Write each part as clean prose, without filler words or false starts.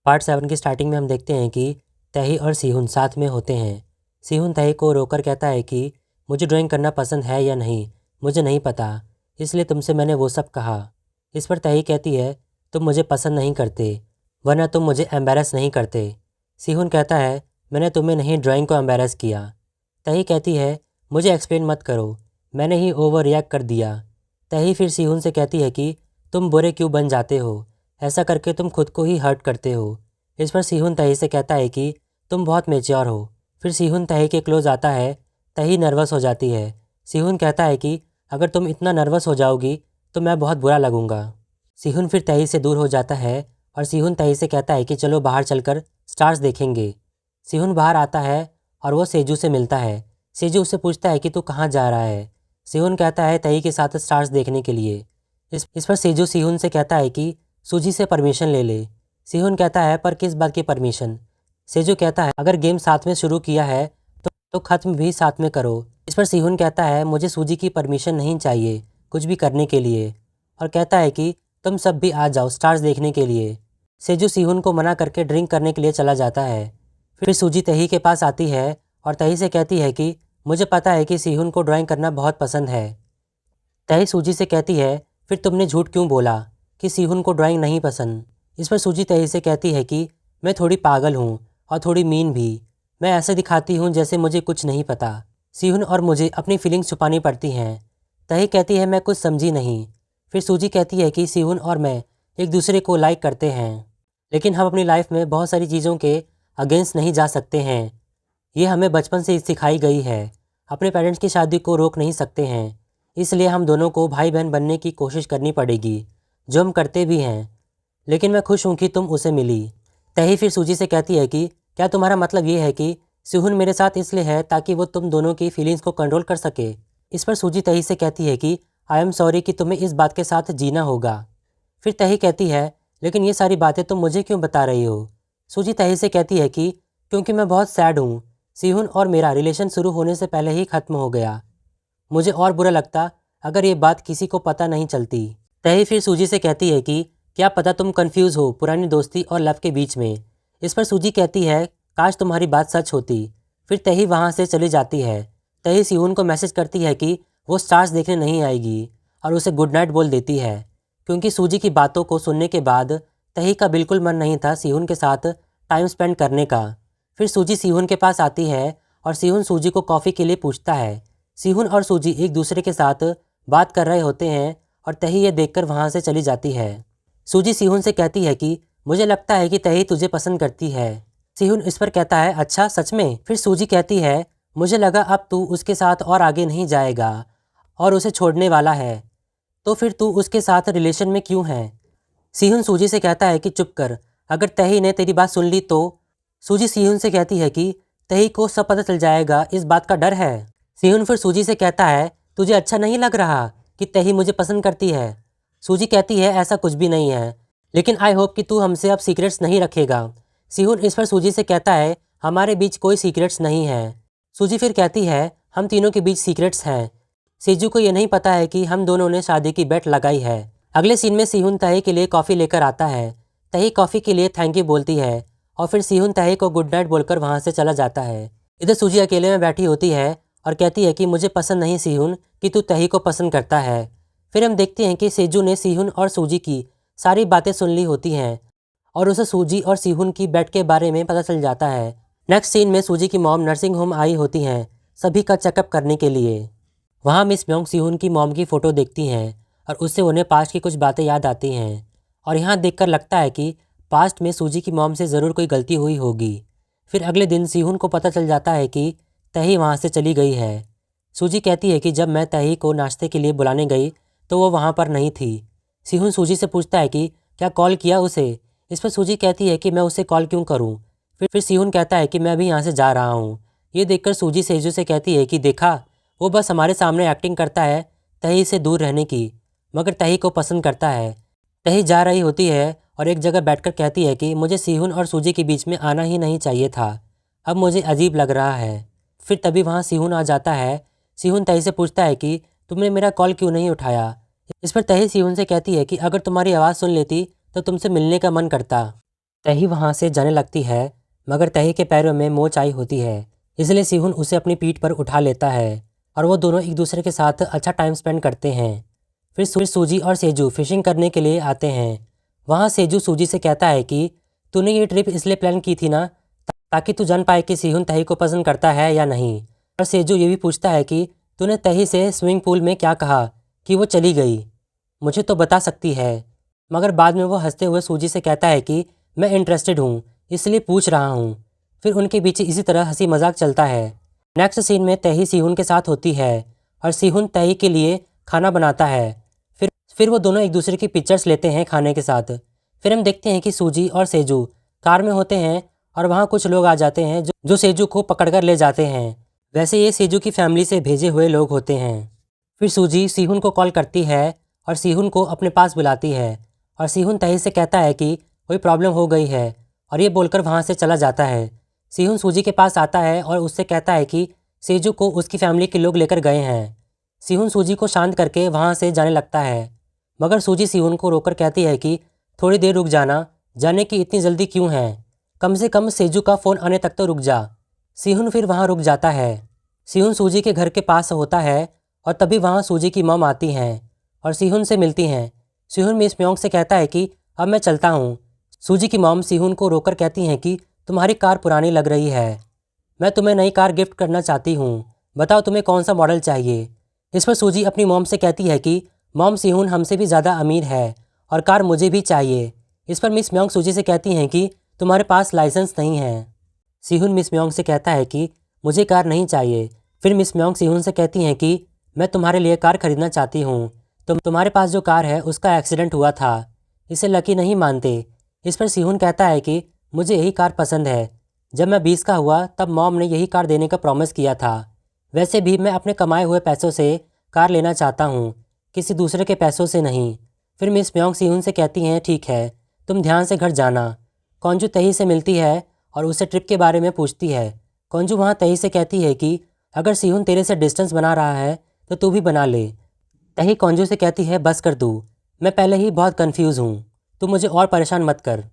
Part 7 की starting में हम देखते हैं कि तही और सीहुन साथ में होते हैं। सीहुन तही को रोकर कहता है कि मुझे ड्राइंग करना पसंद है या नहीं मुझे नहीं पता, इसलिए तुमसे मैंने वो सब कहा। इस पर तही कहती है तुम मुझे पसंद नहीं करते वरना तुम मुझे एम्बेरस नहीं करते। सीहुन कहता है मैंने तुम्हें नहीं ड्राइंग को एम्बेरस किया। तही कहती है मुझे एक्सप्लेन मत करो, मैंने ही ओवर रिएक्ट कर दिया। तही फिर सीहुन से कहती है कि तुम बुरे क्यों बन जाते हो, ऐसा करके तुम खुद को ही हर्ट करते हो। इस पर सीहुन तही से कहता है कि तुम बहुत मेच्योर हो। फिर सीहुन तही के क्लोज आता है। तही नर्वस हो जाती है। सीहुन कहता है कि अगर तुम इतना नर्वस हो जाओगी तो मैं बहुत बुरा लगूंगा। सीहुन फिर तही से दूर हो जाता है और सीहुन तही से कहता है कि चलो बाहर चलकर स्टार्स देखेंगे। सीहुन बाहर आता है और वो सेजू से मिलता है। सेजू उससे पूछता है कि तू कहाँ जा रहा है। सीहुन कहता है तही के साथ स्टार्स देखने के लिए। इस पर सेजू सीहुन से कहता है कि सूजी से परमिशन ले ले। सीहुन कहता है पर किस बात की परमिशन। सेजू कहता है अगर गेम साथ में शुरू किया है तो ख़त्म भी साथ में करो। इस पर सीहुन कहता है मुझे सूजी की परमिशन नहीं चाहिए कुछ भी करने के लिए, और कहता है कि तुम सब भी आ जाओ स्टार्स देखने के लिए। सेजू सीहुन को मना करके ड्रिंक करने के लिए चला जाता है। फिर सूजी तही के पास आती है और तही से कहती है कि मुझे पता है कि सीहुन को ड्राइंग करना बहुत पसंद है। तही सूजी से कहती है फिर तुमने झूठ क्यों बोला कि सीहुन को ड्राइंग नहीं पसंद। इस पर सूजी तही से कहती है कि मैं थोड़ी पागल हूँ और थोड़ी मीन भी, मैं ऐसे दिखाती हूँ जैसे मुझे कुछ नहीं पता। सीहुन और मुझे अपनी फीलिंग्स छुपानी पड़ती हैं। तही कहती है मैं कुछ समझी नहीं। फिर सूजी कहती है कि सीहुन और मैं एक दूसरे को लाइक करते हैं, लेकिन हम अपनी लाइफ में बहुत सारी चीज़ों के अगेंस्ट नहीं जा सकते हैं। ये हमें बचपन से सिखाई गई है। अपने पेरेंट्स की शादी को रोक नहीं सकते हैं, इसलिए हम दोनों को भाई बहन बनने की कोशिश करनी पड़ेगी, जो हम करते भी हैं। लेकिन मैं खुश हूँ कि तुम उसे मिली। तही फिर सूजी से कहती है कि क्या तुम्हारा मतलब ये है कि सीहुन मेरे साथ इसलिए है ताकि वो तुम दोनों की फीलिंग्स को कंट्रोल कर सके। इस पर सूजी तही से कहती है कि आई एम सॉरी कि तुम्हें इस बात के साथ जीना होगा। फिर तही कहती है लेकिन ये सारी बातें तुम मुझे क्यों बता रही हो। सूजी तही से कहती है कि क्योंकि मैं बहुत सैड हूँ। सीहुन और मेरा रिलेशन शुरू होने से पहले ही ख़त्म हो गया। मुझे और बुरा लगता अगर ये बात किसी को पता नहीं चलती। तही फिर सूजी से कहती है कि क्या पता तुम कंफ्यूज हो पुरानी दोस्ती और लव के बीच में। इस पर सूजी कहती है काश तुम्हारी बात सच होती। फिर तही वहाँ से चली जाती है। तही सीहुन को मैसेज करती है कि वो स्टार्स देखने नहीं आएगी और उसे गुड नाइट बोल देती है, क्योंकि सूजी की बातों को सुनने के बाद तही का बिल्कुल मन नहीं था सीहुन के साथ टाइम स्पेंड करने का। फिर सूजी सीहुन के पास आती है और सीहुन सूजी को कॉफ़ी के लिए पूछता है। सीहुन और सूजी एक दूसरे के साथ बात कर रहे होते हैं और तही ये देखकर वहाँ से चली जाती है। सूजी सीहुन से कहती है कि मुझे लगता है कि तही तुझे पसंद करती है। सीहुन इस पर कहता है अच्छा सच में। फिर सूजी कहती है मुझे लगा अब तू उसके साथ और आगे नहीं जाएगा और उसे छोड़ने वाला है, तो फिर तू उसके साथ रिलेशन में क्यों है। सीहुन सूजी से कहता है कि चुप कर, अगर तही ने तेरी बात सुन ली तो। सूजी सीहुन से कहती है कि तही को सब पता चल जाएगा, इस बात का डर है। सीहुन फिर सूजी से कहता है तुझे अच्छा नहीं लग रहा कि तही मुझे पसंद करती है। सूजी कहती है ऐसा कुछ भी नहीं है, लेकिन आई होप कि तू हमसे अब सीक्रेट्स नहीं रखेगा। सीहुन इस पर सूजी से कहता है हमारे बीच कोई सीक्रेट्स नहीं है। सूजी फिर कहती है हम तीनों के बीच सीक्रेट्स हैं। सेजू को ये नहीं पता है कि हम दोनों ने शादी की बेट लगाई है। अगले सीन में सीहुन तही के लिए कॉफ़ी लेकर आता है। तही कॉफ़ी के लिए थैंक यू बोलती है और फिर सीहुन तही को गुड नाइट बोलकर वहाँ से चला जाता है। इधर सूजी अकेले में बैठी होती है और कहती है कि मुझे पसंद नहीं सीहुन कि तू तही को पसंद करता है। फिर हम देखते हैं कि सेजू ने सीहुन और सूजी की सारी बातें सुन ली होती हैं और उसे सूजी और सीहुन की बेट के बारे में पता चल जाता है। नेक्स्ट सीन में सूजी की मॉम नर्सिंग होम आई होती हैं सभी का चेकअप करने के लिए। वहाँ मिस म्योंग सीहुन की मॉम की फ़ोटो देखती हैं और उससे उन्हें पास्ट की कुछ बातें याद आती हैं और यहाँ देखकर लगता है कि पास्ट में सूजी की मॉम से ज़रूर कोई गलती हुई होगी। फिर अगले दिन सीहुन को पता चल जाता है कि तही वहाँ से चली गई है। सूजी कहती है कि जब मैं तही को नाश्ते के लिए बुलाने गई तो वो वहाँ पर नहीं थी। सीहुन सूजी से पूछता है कि क्या कॉल किया उसे। इस पर सूजी कहती है कि मैं उसे कॉल क्यों करूँ। फिर सीहुन कहता है कि मैं अभी यहाँ से जा रहा हूँ। ये देखकर सूजी सेजू से कहती है कि देखा, वो बस हमारे सामने एक्टिंग करता है तही से दूर रहने की, मगर तही को पसंद करता है। तही जा रही होती है और एक जगह बैठकर कहती है कि मुझे सीहुन और सूजी के बीच में आना ही नहीं चाहिए था, अब मुझे अजीब लग रहा है। फिर तभी वहाँ सीहुन आ जाता है। सीहुन तही से पूछता है कि तुमने मेरा कॉल क्यों नहीं उठाया। इस पर तही सीहुन से कहती है कि अगर तुम्हारी आवाज़ सुन लेती तो तुमसे मिलने का मन करता। तही वहाँ से जाने लगती है, मगर तही के पैरों में मोच आई होती है, इसलिए सीहुन उसे अपनी पीठ पर उठा लेता है और वो दोनों एक दूसरे के साथ अच्छा टाइम स्पेंड करते हैं। फिर सूजी और सेजू फिशिंग करने के लिए आते हैं। वहाँ सेजू सूजी से कहता है कि तूने ये ट्रिप इसलिए प्लान की थी ना, ताकि तू जान पाए कि सीहुन तही को पसंद करता है या नहीं। और सेजू ये भी पूछता है कि तूने तही से स्विमिंग पूल में क्या कहा कि वो चली गई, मुझे तो बता सकती है। मगर बाद में वो हंसते हुए सूजी से कहता है कि मैं इंटरेस्टेड हूँ, इसलिए पूछ रहा हूँ। फिर उनके बीच इसी तरह हंसी मजाक चलता है। नेक्स्ट सीन में तही सीहुन के साथ होती है और सीहुन तही के लिए खाना बनाता है। फिर वो दोनों एक दूसरे की पिक्चर्स लेते हैं खाने के साथ। फिर हम देखते हैं कि सूजी और सेजू कार में होते हैं और वहाँ कुछ लोग आ जाते हैं जो सेजू को पकड़कर ले जाते हैं। वैसे ये सेजू की फैमिली से भेजे हुए लोग होते हैं। फिर सूजी सीहुन को कॉल करती है और सीहुन को अपने पास बुलाती है और सीहुन तही से कहता है कि कोई प्रॉब्लम हो गई है और ये बोलकर वहाँ से चला जाता है। सीहुन सूजी के पास आता है और उससे कहता है कि सेजू को उसकी फैमिली के लोग लेकर गए हैं। सीहुन सूजी को शांत करके वहाँ से जाने लगता है, मगर सूजी सीहुन को रोककर कहती है कि थोड़ी देर रुक जाना, जाने की इतनी जल्दी क्यों है, कम से कम सेजू का फ़ोन आने तक तो रुक जा। सीहुन फिर वहाँ रुक जाता है। सीहुन सूजी के घर के पास होता है और तभी वहाँ सूजी की मॉम आती हैं और सीहुन से मिलती हैं। सीहुन मिस म्योंग से कहता है कि अब मैं चलता हूँ। सूजी की मॉम सीहुन को रोककर कहती हैं कि तुम्हारी कार पुरानी लग रही है, मैं तुम्हें नई कार गिफ्ट करना चाहती हूँ, बताओ तुम्हें कौन सा मॉडल चाहिए। इस पर सूजी अपनी मॉम से कहती है कि मॉम सीहुन हमसे भी ज़्यादा अमीर है और कार मुझे भी चाहिए। इस पर मिस म्योंग सूजी से कहती हैं कि तुम्हारे पास लाइसेंस नहीं है। सीहुन मिस म्योंग से कहता है कि मुझे कार नहीं चाहिए। फिर मिस म्योंग सीहुन से कहती हैं कि मैं तुम्हारे लिए कार खरीदना चाहती हूँ, तुम्हारे पास जो कार है उसका एक्सीडेंट हुआ था, इसे लकी नहीं मानते। इस पर सीहुन कहता है कि मुझे यही कार पसंद है, जब मैं 20 का हुआ तब मॉम ने यही कार देने का प्रॉमिस किया था। वैसे भी मैं अपने कमाए हुए पैसों से कार लेना चाहता हूँ, किसी दूसरे के पैसों से नहीं। फिर मिस म्योंग सीहुन से कहती हैं ठीक है, तुम ध्यान से घर जाना। कौंजू तही से मिलती है और उसे ट्रिप के बारे में पूछती है। कौंजू वहाँ तही से कहती है कि अगर सीहुन तेरे से डिस्टेंस बना रहा है तो तू भी बना ले। तही कौंजू से कहती है बस कर तू, मैं पहले ही बहुत कंफ्यूज हूँ, तू मुझे और परेशान मत कर,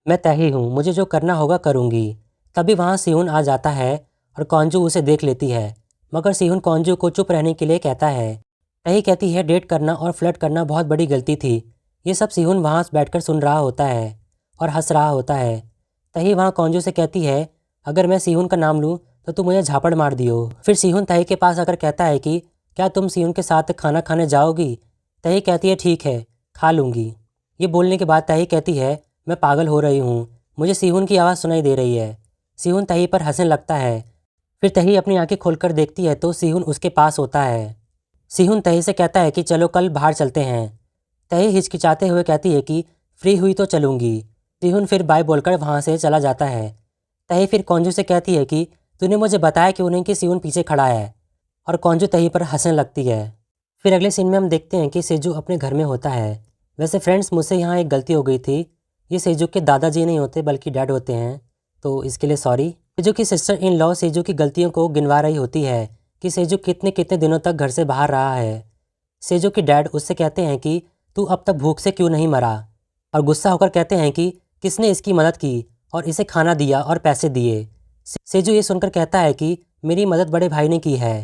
मैं तही हूँ, मुझे जो करना होगा करूँगी। तभी वहाँ सीहुन आ जाता है और कौंजू उसे देख लेती है, मगर सीहुन कौंजू को चुप रहने के लिए कहता है। तही कहती है डेट करना और फ्लर्ट करना बहुत बड़ी गलती थी। ये सब सीहुन वहाँ बैठकर सुन रहा होता है और हंस रहा होता है। तही वहाँ कौंजू से कहती है अगर मैं सीहुन का नाम लूँ तो तुम मुझे झापड़ मार दियो। फिर सीहुन तही के पास आकर कहता है कि क्या तुम सीहुन के साथ खाना खाने जाओगी। तही कहती है ठीक है, खा लूँगी। ये बोलने के बाद तही कहती है मैं पागल हो रही हूँ, मुझे सीहुन की आवाज़ सुनाई दे रही है। सीहुन तही पर हंसने लगता है। फिर तही अपनी आंखें खोलकर देखती है तो सीहुन उसके पास होता है। सीहुन तही से कहता है कि चलो कल बाहर चलते हैं। तही हिचकिचाते हुए कहती है कि फ्री हुई तो चलूँगी। सीहुन फिर बाय बोलकर वहाँ से चला जाता है। तही फिर कौंजू से कहती है कि तूने मुझे बताया क्यों नहीं कि सीहुन पीछे खड़ा है, और कौंजू तही पर हंसने लगती है। फिर अगले सीन में हम देखते हैं कि सेजू अपने घर में होता है। वैसे फ्रेंड्स, मुझसे यहाँ एक गलती हो गई थी, ये सेजू के दादाजी नहीं होते बल्कि डैड होते हैं, तो इसके लिए सॉरी। सेजू की सिस्टर इन लॉ सेजू की गलतियों को गिनवा रही होती है कि सेजू कितने कितने दिनों तक घर से बाहर रहा है। सेजू के डैड उससे कहते हैं कि तू अब तक भूख से क्यों नहीं मरा, और गुस्सा होकर कहते हैं कि किसने इसकी मदद की और इसे खाना दिया और पैसे दिए। सेजू ये सुनकर कहता है कि मेरी मदद बड़े भाई ने की है।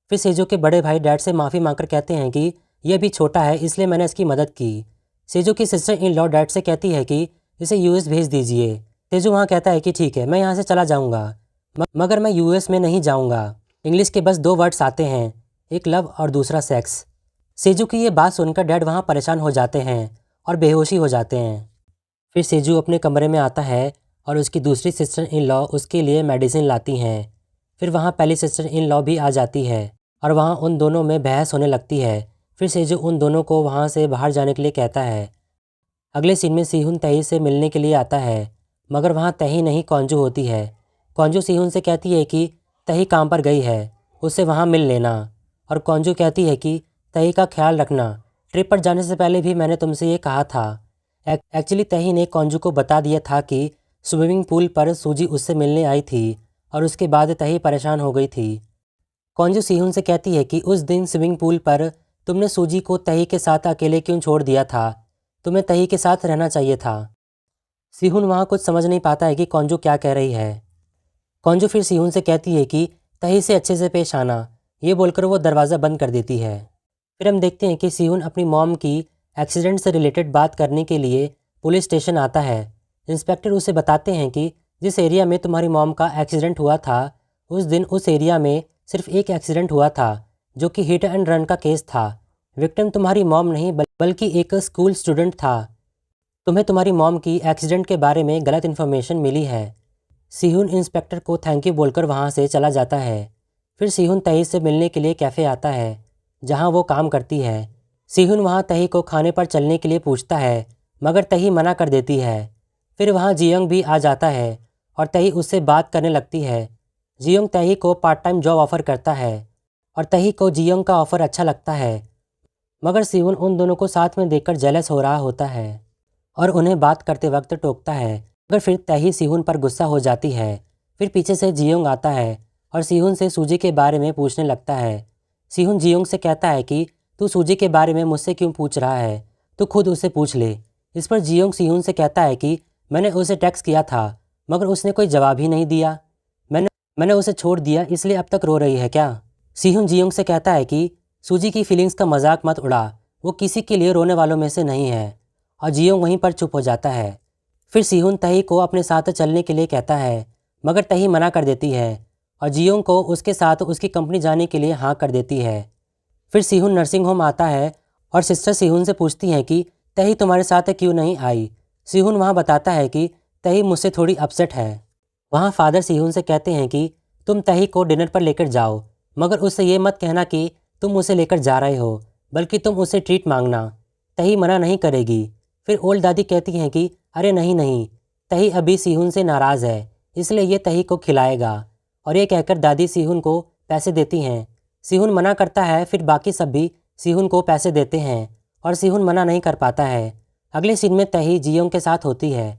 फिर सेजू के बड़े भाई डैड से माफ़ी मांगकर कहते हैं कि यह भी छोटा है इसलिए मैंने इसकी मदद की। सेजू की सिस्टर इन लॉ डैड से कहती है कि इसे यूएस भेज दीजिए। सेजू वहाँ कहता है कि ठीक है, मैं यहाँ से चला जाऊँगा, मगर मैं यूएस में नहीं जाऊँगा। इंग्लिश के बस 2 वर्ड्स आते हैं, एक लव और दूसरा सेक्स। सेजू की ये बात सुनकर डैड वहाँ परेशान हो जाते हैं और बेहोशी हो जाते हैं। फिर सेजू अपने कमरे में आता है और उसकी दूसरी सिस्टर इन लॉ उसके लिए मेडिसिन लाती हैं। फिर वहाँ पहली सिस्टर इन लॉ भी आ जाती है और वहाँ उन दोनों में बहस होने लगती है। फिर सेजू उन दोनों को वहाँ से बाहर जाने के लिए कहता है। अगले सीन में सीहुन तही से मिलने के लिए आता है, मगर वहाँ तही नहीं कौंजू होती है। कौंजू सीहुन से कहती है कि तही काम पर गई है, उससे वहाँ मिल लेना, और कौंजू कहती है कि तही का ख्याल रखना, ट्रिप पर जाने से पहले भी मैंने तुमसे ये कहा था। एक्चुअली तही ने कौंजू को बता दिया था कि स्विमिंग पूल पर सूजी उससे मिलने आई थी और उसके बाद तही परेशान हो गई थी। कौंजू सीहुन से कहती है कि उस दिन स्विमिंग पूल पर तुमने सूजी को तही के साथ अकेले क्यों छोड़ दिया था, तुम्हें तही के साथ रहना चाहिए था। सीहुन वहाँ कुछ समझ नहीं पाता है कि कॉन्जू क्या कह रही है। कॉन्जू फिर सीहुन से कहती है कि तही से अच्छे से पेश आना। ये बोलकर वो दरवाज़ा बंद कर देती है। फिर हम देखते हैं कि सीहुन अपनी मॉम की एक्सीडेंट से रिलेटेड बात करने के लिए पुलिस स्टेशन आता है। इंस्पेक्टर उसे बताते हैं कि जिस एरिया में तुम्हारी मॉम का एक्सीडेंट हुआ था उस दिन उस एरिया में सिर्फ एक एक्सीडेंट हुआ था जो कि हिट एंड रन का केस था। विक्टिम तुम्हारी मॉम नहीं बल्कि एक स्कूल स्टूडेंट था। तुम्हें तुम्हारी मॉम की एक्सीडेंट के बारे में गलत इन्फॉर्मेशन मिली है। सीहुन इंस्पेक्टर को थैंक यू बोलकर वहाँ से चला जाता है। फिर सीहुन तही से मिलने के लिए कैफ़े आता है जहाँ वो काम करती है। सीहुन वहाँ तही को खाने पर चलने के लिए पूछता है मगर तही मना कर देती है। फिर वहाँ जियोंग भी आ जाता है और तही उससे बात करने लगती है। जियोंग तही को पार्ट टाइम जॉब ऑफ़र करता है और तही को जियोंग का ऑफ़र अच्छा लगता है, मगर सीहुन उन दोनों को साथ में देखकर जेलस हो रहा होता है और उन्हें बात करते वक्त टोकता है। मगर फिर तही सीहुन पर गुस्सा हो जाती है। फिर पीछे से जियोंग आता है और सीहुन से सूजी के बारे में पूछने लगता है। सीहुन जियोंग से कहता है कि तू सूजी के बारे में मुझसे क्यों पूछ रहा है, तू खुद उससे पूछ ले। इस पर जियोंग सीहुन से कहता है कि मैंने उसे टेक्स्ट किया था मगर उसने कोई जवाब ही नहीं दिया। मैंने उसे छोड़ दिया इसलिए अब तक रो रही है क्या। सीहुन जियोंग से कहता है कि सूजी की फीलिंग्स का मजाक मत उड़ा, वो किसी के लिए रोने वालों में से नहीं है। और जियोंग वहीं पर चुप हो जाता है। फिर सीहुन तही को अपने साथ चलने के लिए कहता है मगर तही मना कर देती है और जियोंग को उसके साथ उसकी कंपनी जाने के लिए हाँ कर देती है। फिर सीहुन नर्सिंग होम आता है और सिस्टर सीहुन से पूछती हैं कि तही तुम्हारे साथ क्यों नहीं आई। सीहुन वहाँ बताता है कि तही मुझसे थोड़ी अपसेट है। वहाँ फादर सीहुन से कहते हैं कि तुम तही को डिनर पर लेकर जाओ मगर उससे ये मत कहना कि तुम उसे लेकर जा रहे हो, बल्कि तुम उसे ट्रीट मांगना। तही मना नहीं करेगी। फिर ओल्ड दादी कहती हैं कि अरे नहीं नहीं, तही अभी सीहुन से नाराज़ है इसलिए ये तही को खिलाएगा। और ये कहकर दादी सीहुन को पैसे देती हैं। सीहुन मना करता है। फिर बाकी सब भी सीहुन को पैसे देते हैं और सीहुन मना नहीं कर पाता है। अगले सीन में तही जियोंग के साथ होती है।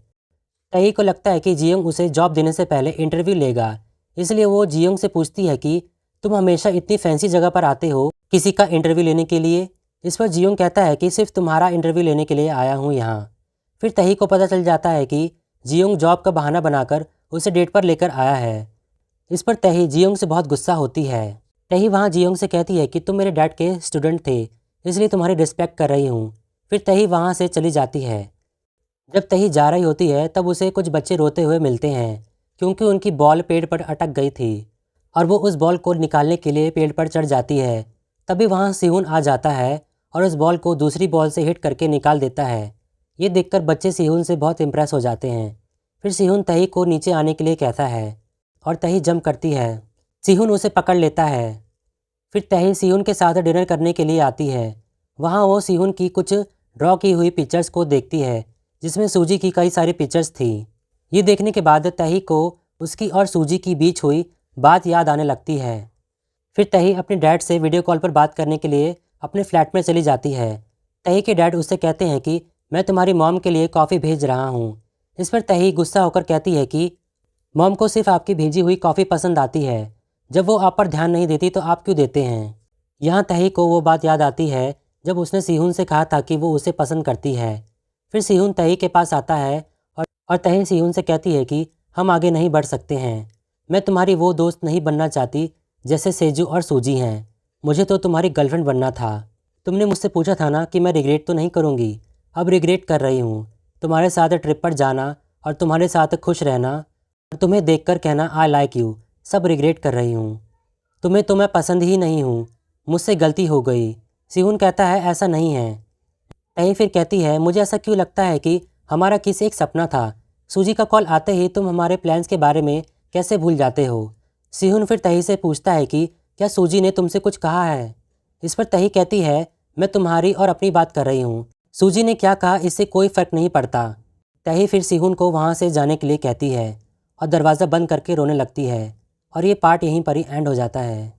तही को लगता है कि जियोंग उसे जॉब देने से पहले इंटरव्यू लेगा, इसलिए वो जियोंग से पूछती है कि तुम हमेशा इतनी फैंसी जगह पर आते हो किसी का इंटरव्यू लेने के लिए। इस पर जियोंग कहता है कि सिर्फ तुम्हारा इंटरव्यू लेने के लिए आया हूँ यहाँ। फिर तही को पता चल जाता है कि जियोंग जॉब का बहाना बनाकर उसे डेट पर लेकर आया है। इस पर तही जियोंग से बहुत गुस्सा होती है। तही वहाँ जियोंग से कहती है कि तुम मेरे डैड के स्टूडेंट थे इसलिए तुम्हारी रिस्पेक्ट कर रही हूँ। फिर तही वहाँ से चली जाती है। जब तही जा रही होती है तब उसे कुछ बच्चे रोते हुए मिलते हैं क्योंकि उनकी बॉल पेड़ पर अटक गई थी और वो उस बॉल को निकालने के लिए पेड़ पर चढ़ जाती है। तभी वहाँ सीहुन आ जाता है और उस बॉल को दूसरी बॉल से हिट करके निकाल देता है। ये देखकर बच्चे सीहुन से बहुत इम्प्रेस हो जाते हैं। फिर सीहुन तही को नीचे आने के लिए कहता है और तही जंप करती है। सीहुन उसे पकड़ लेता है। फिर तही सीहुन के साथ डिनर करने के लिए आती है। वहाँ वो सीहुन की कुछ ड्रॉ की हुई पिक्चर्स को देखती है जिसमें सूजी की कई सारी पिक्चर्स थी। ये देखने के बाद तही को उसकी और सूजी की बीच हुई बात याद आने लगती है। फिर तही अपने डैड से वीडियो कॉल पर बात करने के लिए अपने फ्लैट में चली जाती है। तही के डैड उससे कहते हैं कि मैं तुम्हारी मॉम के लिए कॉफ़ी भेज रहा हूँ। इस पर तही गुस्सा होकर कहती है कि मॉम को सिर्फ आपकी भेजी हुई कॉफ़ी पसंद आती है, जब वो आप पर ध्यान नहीं देती तो आप क्यों देते हैं। यहाँ तही को वो बात याद आती है जब उसने सीहुन से कहा था कि वो उसे पसंद करती है। फिर सीहुन तही के पास आता है और तही सीहुन से कहती है कि हम आगे नहीं बढ़ सकते हैं। मैं तुम्हारी वो दोस्त नहीं बनना चाहती जैसे सेजू और सूजी हैं। मुझे तो तुम्हारी गर्लफ्रेंड बनना था। तुमने मुझसे पूछा था ना कि मैं रिग्रेट तो नहीं करूँगी। अब रिग्रेट कर रही हूँ। तुम्हारे साथ ट्रिप पर जाना और तुम्हारे साथ खुश रहना और तुम्हें देखकर कहना आई लाइक यू, सब रिग्रेट कर रही हूँ। तुम्हें तो मैं पसंद ही नहीं हूँ। मुझसे गलती हो गई। सीहुन कहता है ऐसा नहीं है। तही फिर कहती है मुझे ऐसा क्यों लगता है कि हमारा किस एक सपना था। सूजी का कॉल आते ही तुम हमारे प्लान्स के बारे में कैसे भूल जाते हो। सीहुन फिर तही से पूछता है कि क्या सूजी ने तुमसे कुछ कहा है। इस पर तही कहती है मैं तुम्हारी और अपनी बात कर रही हूँ। सूजी ने क्या कहा इससे कोई फ़र्क नहीं पड़ता। तही फिर सीहुन को वहाँ से जाने के लिए कहती है और दरवाज़ा बंद करके रोने लगती है और ये पार्ट यहीं पर ही एंड हो जाता है।